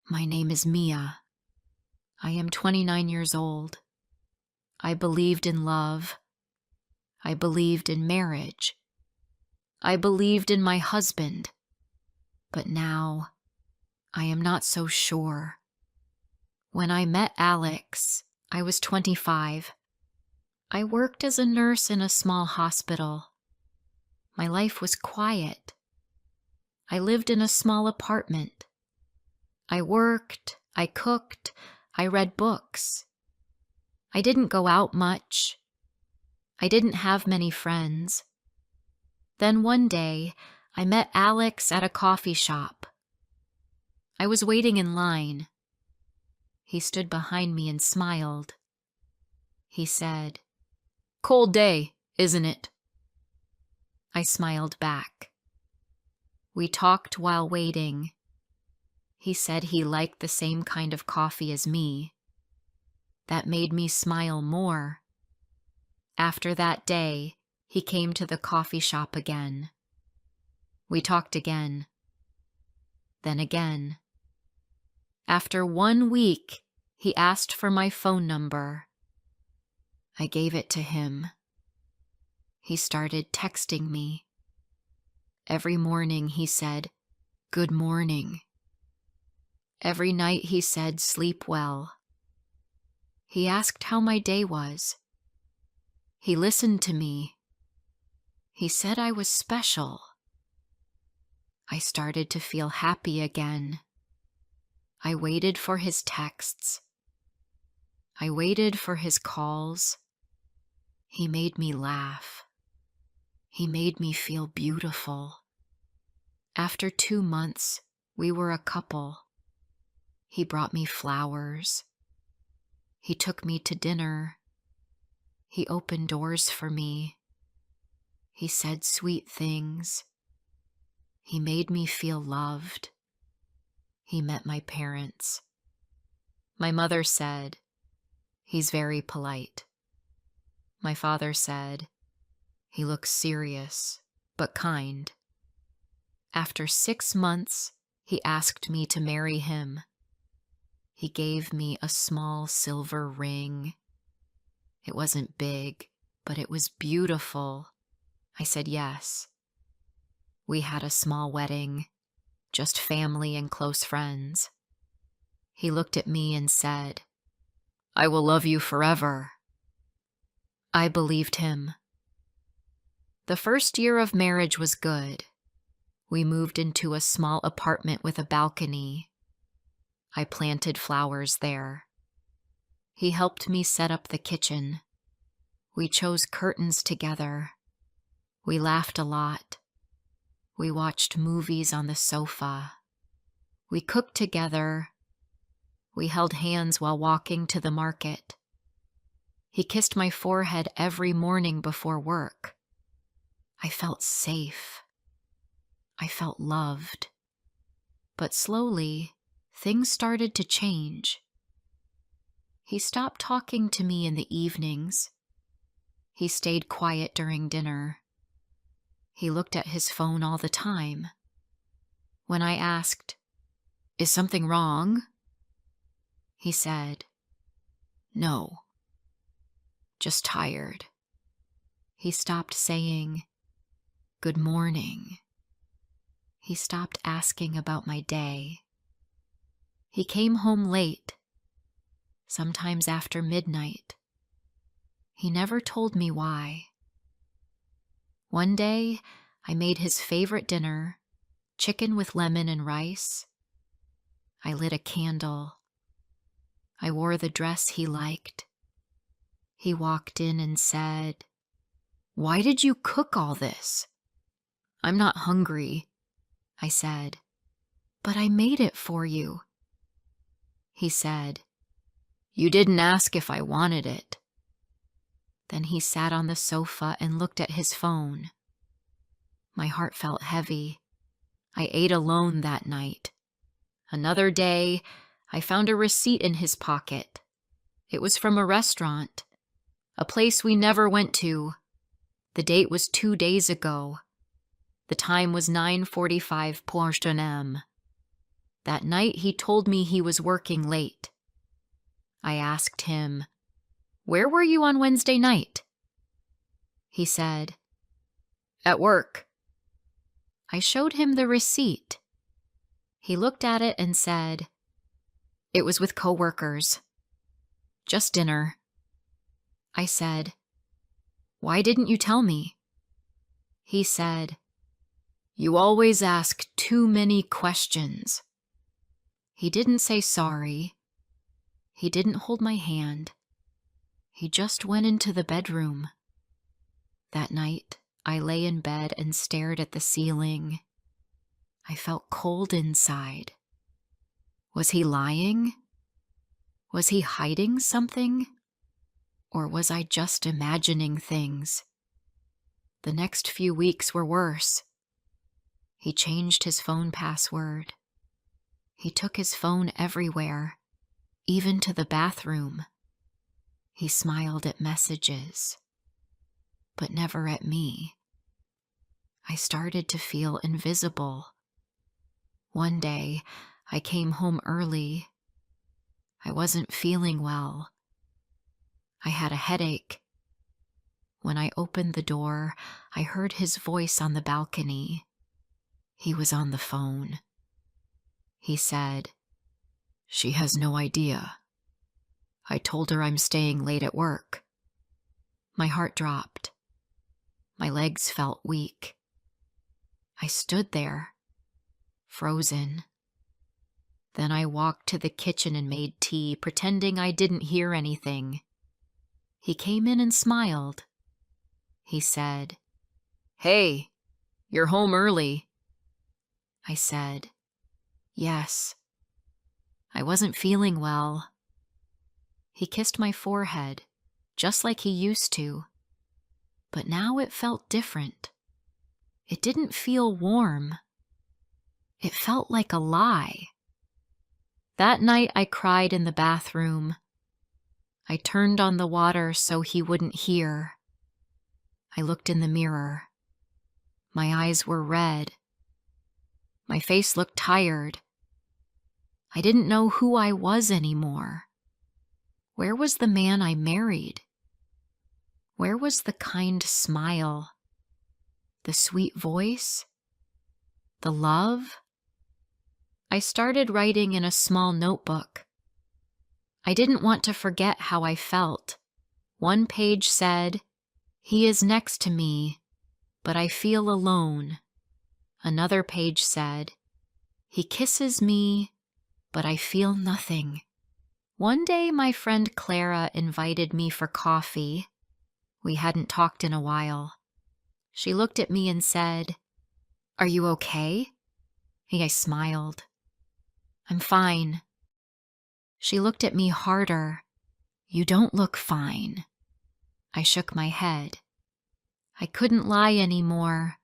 My name is Mia. I am 29 years old. I believed in love. I believed in marriage. I believed in my husband. But now, I am not so sure. When I met Alex, I was 25. I worked as a nurse in a small hospital. My life was quiet. I lived in a small apartment. I worked, I cooked, I read books. I didn't go out much. I didn't have many friends. Then one day, I met Alex at a coffee shop. I was waiting in line. He stood behind me and smiled. He said, "Cold day, isn't it?" I smiled back. We talked while waiting. He said he liked the same kind of coffee as me. That made me smile more. After that day, he came to the coffee shop again. We talked again. Then again. After 1 week, he asked for my phone number. I gave it to him. He started texting me. Every morning he said, "Good morning." Every night he said, "Sleep well." He asked how my day was. He listened to me. He said I was special. I started to feel happy again. I waited for his texts. I waited for his calls. He made me laugh. He made me feel beautiful. After 2 months, we were a couple. He brought me flowers. He took me to dinner. He opened doors for me. He said sweet things. He made me feel loved. He met my parents. My mother said, "He's very polite." My father said, "He looks serious, but kind." After 6 months, he asked me to marry him. He gave me a small silver ring. It wasn't big, but it was beautiful. I said yes. We had a small wedding, just family and close friends. He looked at me and said, "I will love you forever." I believed him. The first year of marriage was good. We moved into a small apartment with a balcony. I planted flowers there. He helped me set up the kitchen. We chose curtains together. We laughed a lot. We watched movies on the sofa. We cooked together. We held hands while walking to the market. He kissed my forehead every morning before work. I felt safe. I felt loved. But slowly, things started to change. He stopped talking to me in the evenings. He stayed quiet during dinner. He looked at his phone all the time. When I asked, "Is something wrong?" he said, "No, just tired." He stopped saying, "Good morning." He stopped asking about my day. He came home late, sometimes after midnight. He never told me why. One day, I made his favorite dinner, chicken with lemon and rice. I lit a candle. I wore the dress he liked. He walked in and said, "Why did you cook all this?" "I'm not hungry," I said. "But I made it for you." He said, "You didn't ask if I wanted it." Then he sat on the sofa and looked at his phone. My heart felt heavy. I ate alone that night. Another day, I found a receipt in his pocket. It was from a restaurant, a place we never went to. The date was 2 days ago. The time was 9:45 p.m. That night he told me he was working late. I asked him, "Where were you on Wednesday night?" He said, "At work." I showed him the receipt. He looked at it and said, "It was with coworkers. Just dinner." I said, "Why didn't you tell me?" He said, "You always ask too many questions." He didn't say sorry. He didn't hold my hand. He just went into the bedroom. That night, I lay in bed and stared at the ceiling. I felt cold inside. Was he lying? Was he hiding something? Or was I just imagining things? The next few weeks were worse. He changed his phone password. He took his phone everywhere, even to the bathroom. He smiled at messages, but never at me. I started to feel invisible. One day, I came home early. I wasn't feeling well. I had a headache. When I opened the door, I heard his voice on the balcony. He was on the phone. He said, "She has no idea. I told her I'm staying late at work." My heart dropped. My legs felt weak. I stood there, frozen. Then I walked to the kitchen and made tea, pretending I didn't hear anything. He came in and smiled. He said, "Hey, you're home early." I said, "Yes." I wasn't feeling well. He kissed my forehead, just like he used to. But now it felt different. It didn't feel warm. It felt like a lie. That night I cried in the bathroom. I turned on the water so he wouldn't hear. I looked in the mirror. My eyes were red. My face looked tired. I didn't know who I was anymore. Where was the man I married? Where was the kind smile? The sweet voice? The love? I started writing in a small notebook. I didn't want to forget how I felt. One page said, "He is next to me, but I feel alone." Another page said, "He kisses me, but I feel nothing." One day my friend Clara invited me for coffee. We hadn't talked in a while. She looked at me and said, "Are you okay?" I smiled. "I'm fine." She looked at me harder. "You don't look fine." I shook my head. I couldn't lie anymore.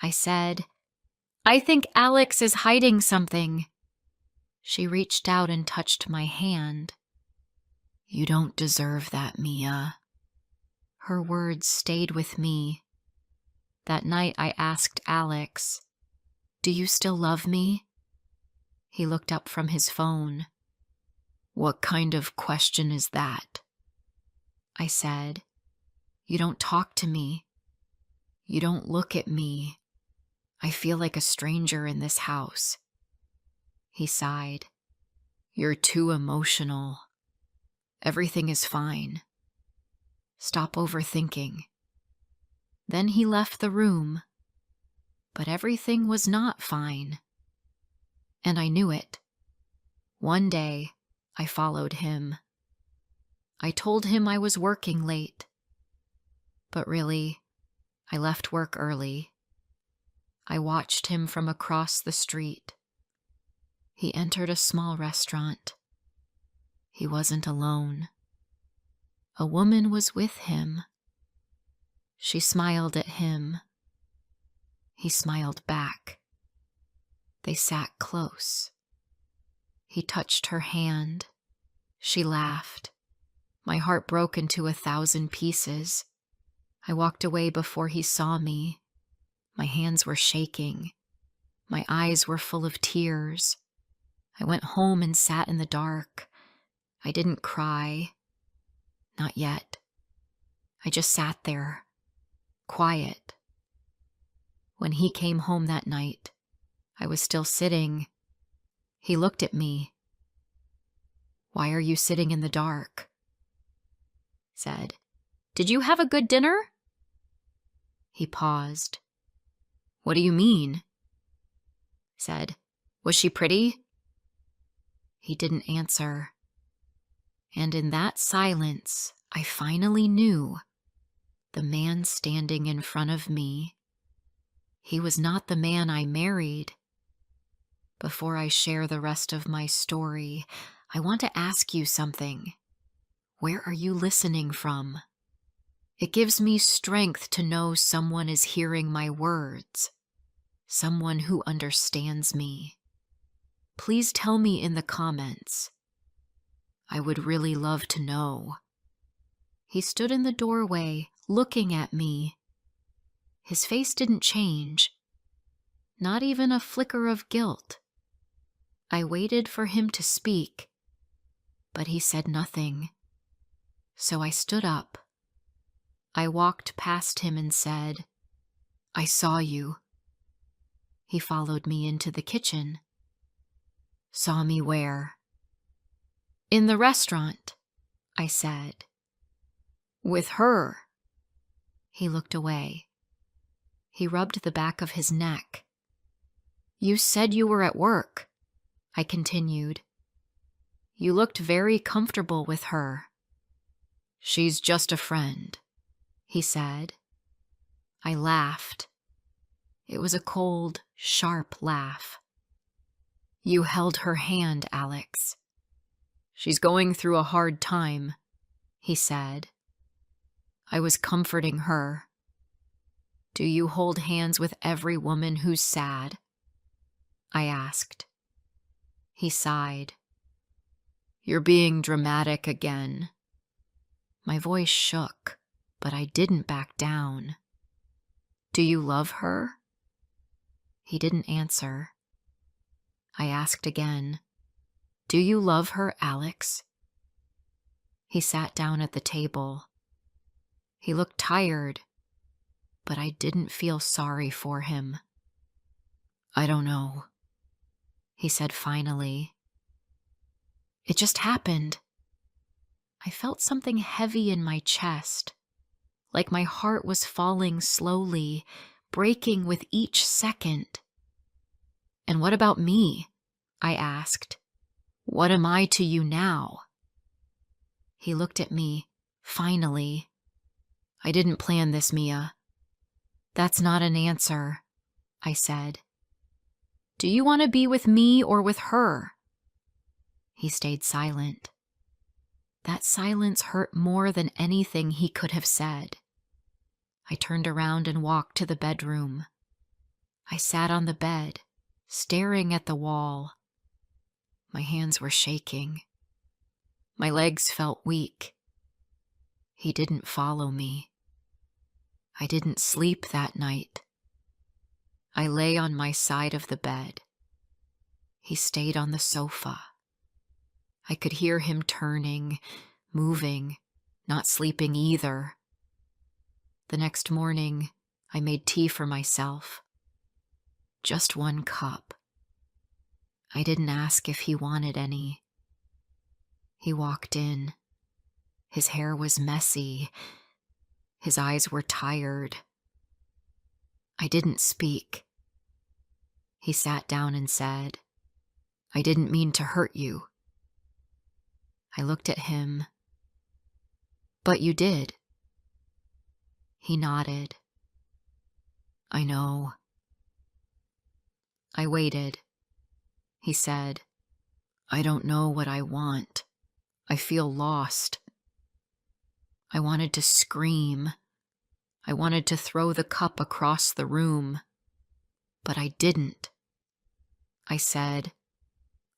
I said, "I think Alex is hiding something." She reached out and touched my hand. "You don't deserve that, Mia." Her words stayed with me. That night I asked Alex, "Do you still love me?" He looked up from his phone. "What kind of question is that?" I said, "You don't talk to me. You don't look at me. I feel like a stranger in this house." He sighed. "You're too emotional. Everything is fine. Stop overthinking." Then he left the room. But everything was not fine. And I knew it. One day, I followed him. I told him I was working late. But really, I left work early. I watched him from across the street. He entered a small restaurant. He wasn't alone. A woman was with him. She smiled at him. He smiled back. They sat close. He touched her hand. She laughed. My heart broke into 1,000 pieces. I walked away before he saw me. My hands were shaking. My eyes were full of tears. I went home and sat in the dark. I didn't cry. Not yet. I just sat there, quiet. When he came home that night, I was still sitting. He looked at me. "Why are you sitting in the dark?" Said, "Did you have a good dinner?" He paused. "What do you mean?" Said, "Was she pretty?" He didn't answer. And in that silence, I finally knew the man standing in front of me, he was not the man I married. Before I share the rest of my story, I want to ask you something. Where are you listening from? It gives me strength to know someone is hearing my words, someone who understands me. Please tell me in the comments. I would really love to know. He stood in the doorway, looking at me. His face didn't change, not even a flicker of guilt. I waited for him to speak, but he said nothing. So I stood up. I walked past him and said, "I saw you." He followed me into the kitchen. "Saw me where?" "In the restaurant," I said. "With her." He looked away. He rubbed the back of his neck. "You said you were at work," I continued. "You looked very comfortable with her." "She's just a friend," he said. I laughed. It was a cold, sharp laugh. "You held her hand, Alex." "She's going through a hard time," he said. I was comforting her. "Do you hold hands with every woman who's sad?" I asked. He sighed. "You're being dramatic again." My voice shook, but I didn't back down. "Do you love her?" He didn't answer. I asked again, "Do you love her, Alex?" He sat down at the table. He looked tired, but I didn't feel sorry for him. "I don't know," he said finally. It just happened. I felt something heavy in my chest, like my heart was falling slowly, breaking with each second. "And what about me?" I asked. "What am I to you now?" He looked at me, finally. "I didn't plan this, Mia." "That's not an answer," I said. "Do you want to be with me or with her?" He stayed silent. That silence hurt more than anything he could have said. I turned around and walked to the bedroom. I sat on the bed, staring at the wall. My hands were shaking. My legs felt weak. He didn't follow me. I didn't sleep that night. I lay on my side of the bed. He stayed on the sofa. I could hear him turning, moving, not sleeping either. The next morning, I made tea for myself. Just one cup. I didn't ask if he wanted any. He walked in. His hair was messy. His eyes were tired. I didn't speak. He sat down and said, "I didn't mean to hurt you." I looked at him. "But you did." He nodded. "I know." I waited. He said, "I don't know what I want. I feel lost." I wanted to scream. I wanted to throw the cup across the room, but I didn't. I said,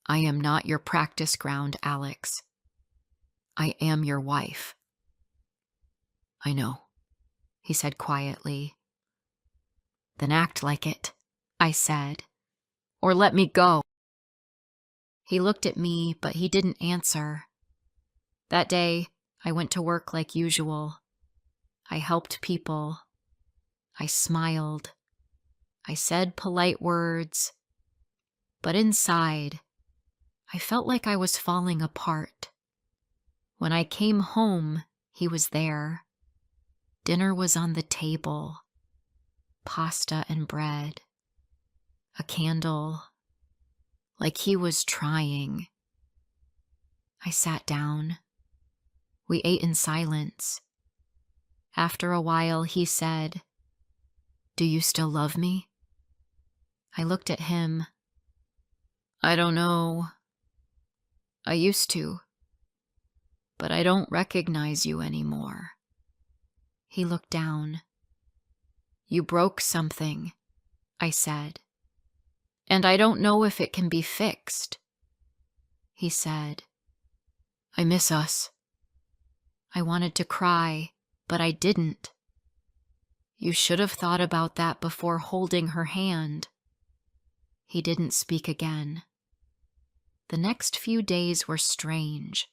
"I am not your practice ground, Alex. I am your wife." "I know," he said quietly. "Then act like it," I said, "or let me go." He looked at me, but he didn't answer. That day, I went to work like usual. I helped people. I smiled. I said polite words. But inside, I felt like I was falling apart. When I came home, he was there. Dinner was on the table. Pasta and bread. A candle. Like he was trying. I sat down. We ate in silence. After a while, he said, "Do you still love me?" I looked at him. "I don't know. I used to. But I don't recognize you anymore." He looked down. "You broke something," I said. "And I don't know if it can be fixed." He said, "I miss us." I wanted to cry, but I didn't. "You should have thought about that before holding her hand." He didn't speak again. The next few days were strange.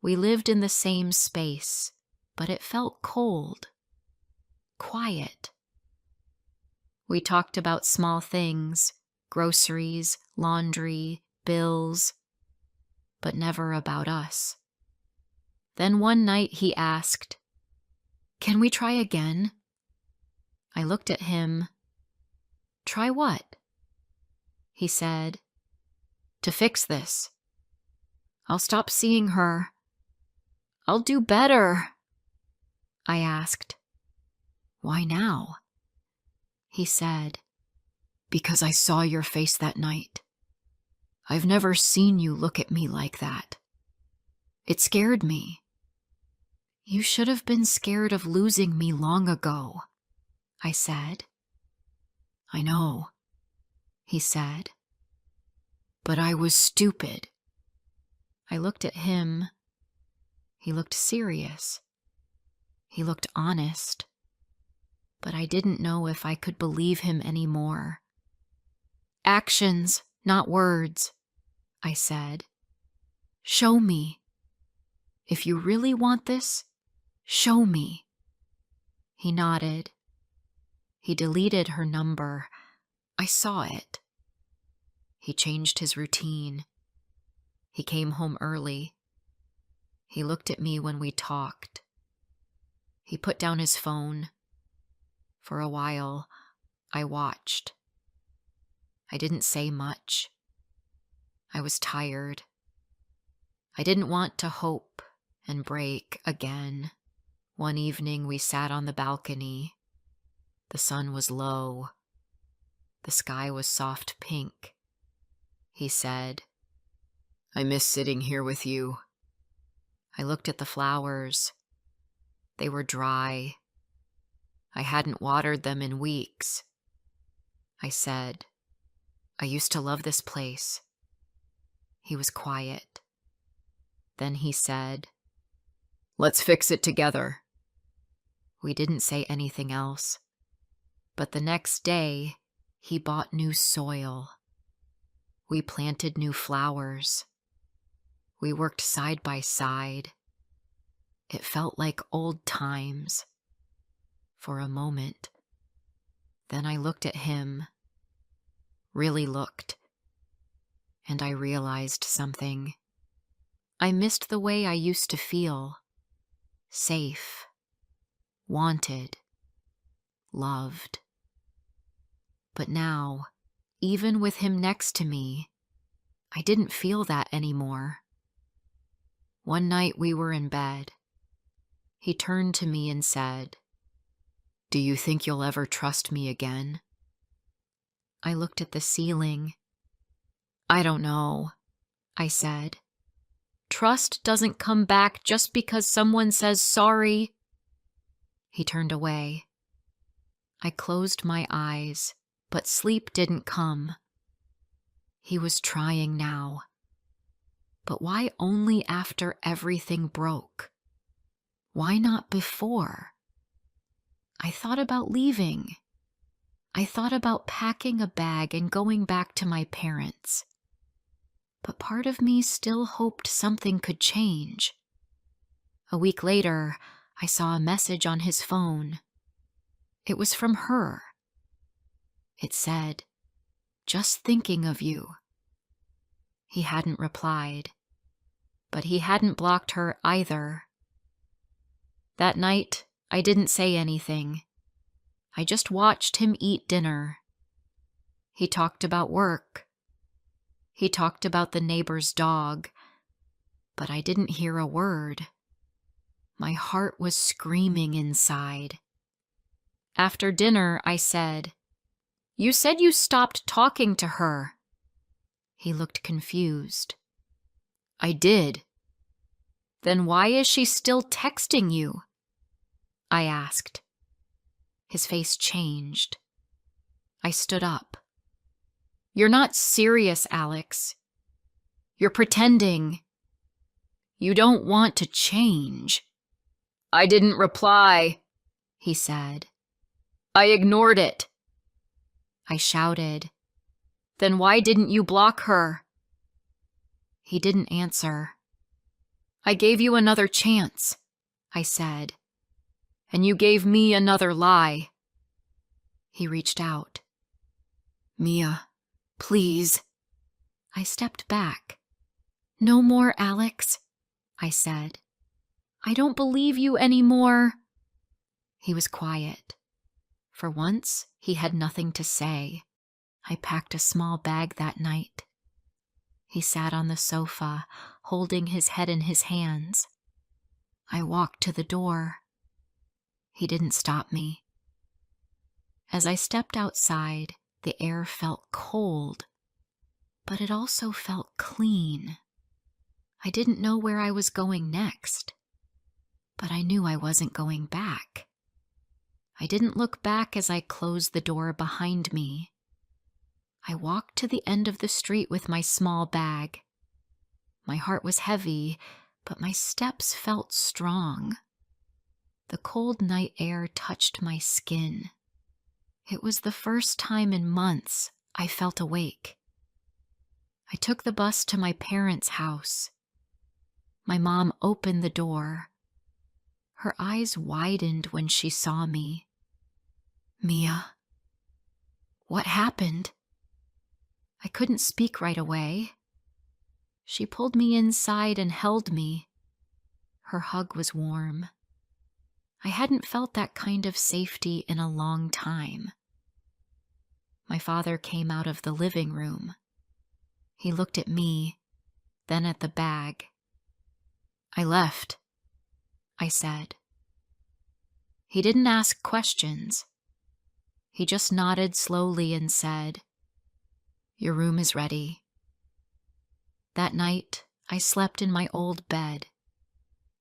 We lived in the same space, but it felt cold, quiet. We talked about small things, groceries, laundry, bills, but never about us. Then one night he asked, "Can we try again?" I looked at him. "Try what?" He said, "To fix this. I'll stop seeing her. I'll do better." I asked, "Why now?" He said, "Because I saw your face that night. I've never seen you look at me like that. It scared me." "You should have been scared of losing me long ago," I said. "I know," he said. "But I was stupid." I looked at him. He looked serious. He looked honest. But I didn't know if I could believe him anymore. "Actions, not words," I said. "Show me. If you really want this, show me." He nodded. He deleted her number. I saw it. He changed his routine. He came home early. He looked at me when we talked. He put down his phone. For a while, I watched. I didn't say much. I was tired. I didn't want to hope and break again. One evening we sat on the balcony. The sun was low. The sky was soft pink. He said, "I miss sitting here with you." I looked at the flowers. They were dry. I hadn't watered them in weeks. I said, "I used to love this place." He was quiet. Then he said, "Let's fix it together." We didn't say anything else. But the next day, he bought new soil. We planted new flowers. We worked side by side. It felt like old times. For a moment. Then I looked at him. Really looked. And I realized something. I missed the way I used to feel. Safe. Wanted. Loved. But now, even with him next to me, I didn't feel that anymore. One night we were in bed. He turned to me and said, "Do you think you'll ever trust me again?" I looked at the ceiling. "I don't know," I said. "Trust doesn't come back just because someone says sorry." He turned away. I closed my eyes, but sleep didn't come. He was trying now. But why only after everything broke? Why not before? I thought about leaving. I thought about packing a bag and going back to my parents. but part of me still hoped something could change. A week later, I saw a message on his phone. It was from her. It said, "Just thinking of you." He hadn't replied, but he hadn't blocked her either. That night, I didn't say anything. I just watched him eat dinner. He talked about work. He talked about the neighbor's dog, but I didn't hear a word. My heart was screaming inside. After dinner, I said, "You said you stopped talking to her." He looked confused. "I did." "Then why is she still texting you?" I asked. His face changed. I stood up. "You're not serious, Alex. You're pretending. You don't want to change." "I didn't reply," he said. "I ignored it." I shouted, "Then why didn't you block her?" He didn't answer. "I gave you another chance," I said, "and you gave me another lie." He reached out. "Mia, please." I stepped back. "No more, Alex," I said. "I don't believe you anymore." He was quiet. For once, he had nothing to say. I packed a small bag that night. He sat on the sofa, holding his head in his hands. I walked to the door. He didn't stop me. As I stepped outside, the air felt cold, but it also felt clean. I didn't know where I was going next, but I knew I wasn't going back. I didn't look back as I closed the door behind me. I walked to the end of the street with my small bag. My heart was heavy, but my steps felt strong. The cold night air touched my skin. It was the first time in months I felt awake. I took the bus to my parents' house. My mom opened the door. Her eyes widened when she saw me. "Mia, what happened?" I couldn't speak right away. She pulled me inside and held me. Her hug was warm. I hadn't felt that kind of safety in a long time. My father came out of the living room. He looked at me, then at the bag. "I left," I said. He didn't ask questions. He just nodded slowly and said, "Your room is ready." That night, I slept in my old bed.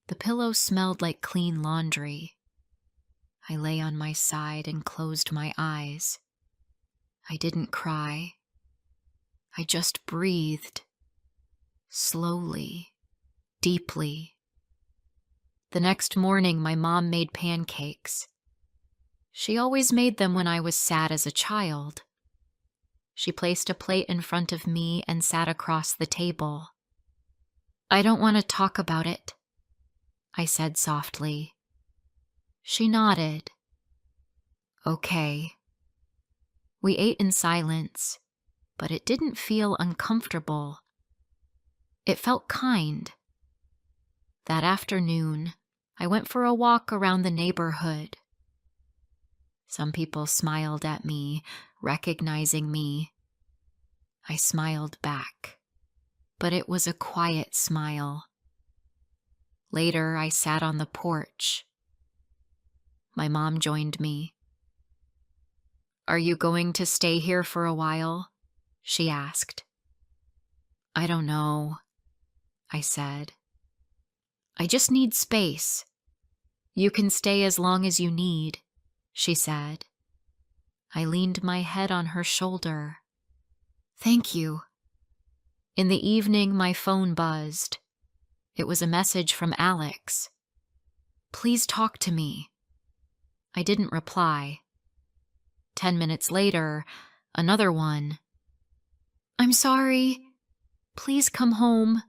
The pillow smelled like clean laundry. I lay on my side and closed my eyes. I didn't cry. I just breathed. Slowly, deeply. The next morning, my mom made pancakes. She always made them when I was sad as a child. She placed a plate in front of me and sat across the table. "I don't want to talk about it," I said softly. She nodded. "Okay." We ate in silence, but it didn't feel uncomfortable. It felt kind. That afternoon, I went for a walk around the neighborhood. Some people smiled at me, recognizing me. I smiled back, but it was a quiet smile. Later, I sat on the porch. My mom joined me. "Are you going to stay here for a while?" she asked. "I don't know," I said. "I just need space." "You can stay as long as you need," she said. I leaned my head on her shoulder. "Thank you." In the evening, my phone buzzed. It was a message from Alex. "Please talk to me." I didn't reply. 10 minutes later, another one. "I'm sorry, Please come home."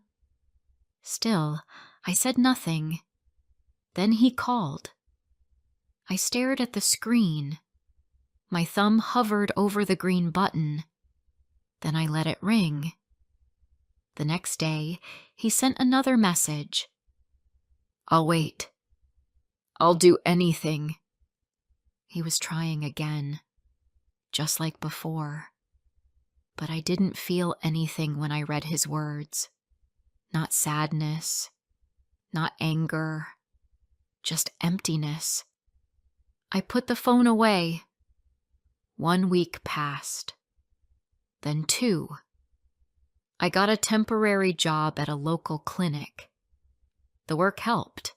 Still, I said nothing. Then he called. I stared at the screen. My thumb hovered over the green button. Then I let it ring. The next day, he sent another message. "I'll wait. I'll do anything." He was trying again, just like before. But I didn't feel anything when I read his words. Not sadness, not anger, just emptiness. I put the phone away. 1 week passed. Then 2. I got a temporary job at a local clinic. The work helped.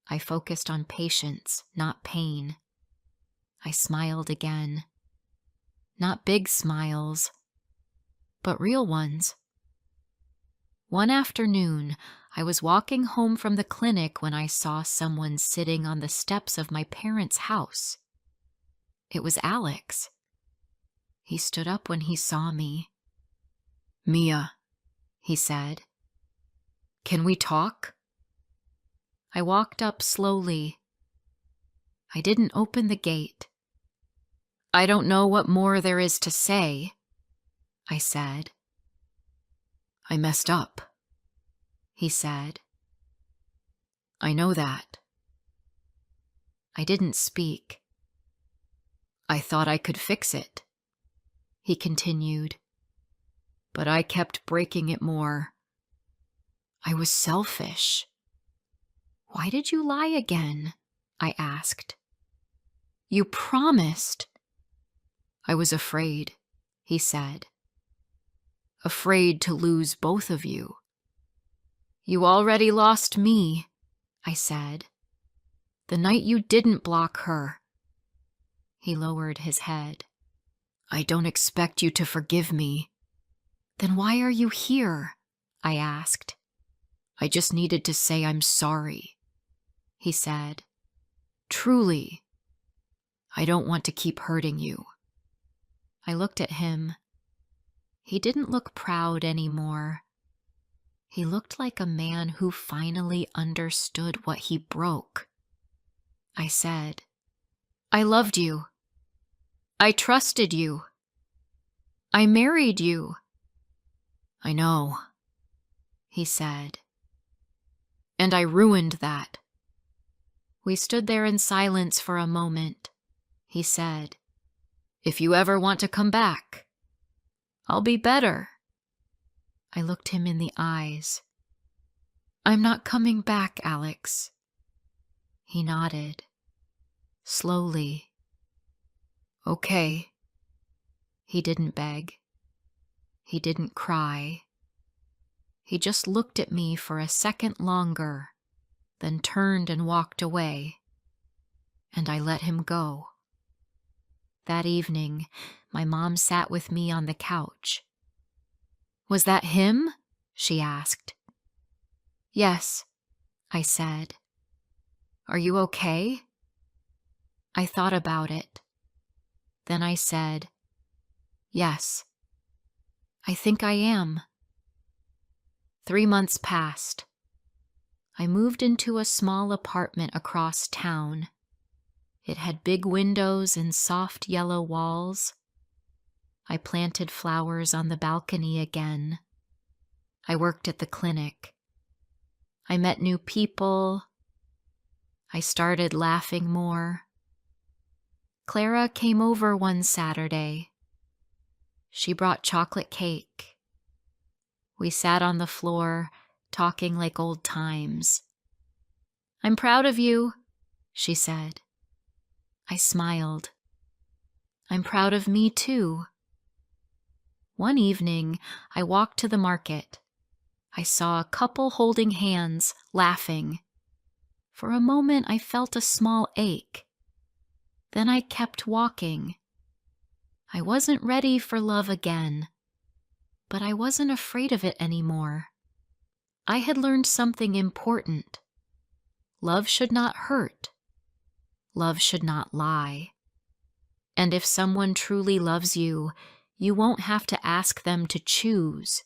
I focused on patients, not pain. I smiled again. Not big smiles, but real ones. One afternoon, I was walking home from the clinic when I saw someone sitting on the steps of my parents' house. It was Alex. He stood up when he saw me. "Mia," he said, "can we talk?" I walked up slowly. I didn't open the gate. "I don't know what more there is to say," I said. "I messed up," he said. "I know that." I didn't speak. "I thought I could fix it," he continued, "but I kept breaking it more. I was selfish." "Why did you lie again?" I asked. "You promised." "I was afraid," he said. "Afraid to lose both of you." "You already lost me," I said. "The night you didn't block her." He lowered his head. "I don't expect you to forgive me." "Then why are you here?" I asked. "I just needed to say I'm sorry," he said. "Truly. I don't want to keep hurting you." I looked at him. He didn't look proud anymore. He looked like a man who finally understood what he broke. I said, "I loved you. I trusted you. I married you." "I know," he said. "And I ruined that." We stood there in silence for a moment. He said, "If you ever want to come back, I'll be better." I looked him in the eyes. "I'm not coming back, Alex." He nodded, slowly. "Okay." He didn't beg. He didn't cry. He just looked at me for a second longer, then turned and walked away. And I let him go. That evening, my mom sat with me on the couch. "Was that him?" she asked. "Yes," I said. "Are you okay?" I thought about it. Then I said, "Yes, I think I am." 3 months passed. I moved into a small apartment across town. It had big windows and soft yellow walls. I planted flowers on the balcony again. I worked at the clinic. I met new people. I started laughing more. Clara came over one Saturday. She brought chocolate cake. We sat on the floor, talking like old times. "I'm proud of you," she said. I smiled. "I'm proud of me too." One evening, I walked to the market. I saw a couple holding hands, laughing. For a moment, I felt a small ache. Then I kept walking. I wasn't ready for love again, but I wasn't afraid of it anymore. I had learned something important. Love should not hurt. Love should not lie. And if someone truly loves you, you won't have to ask them to choose.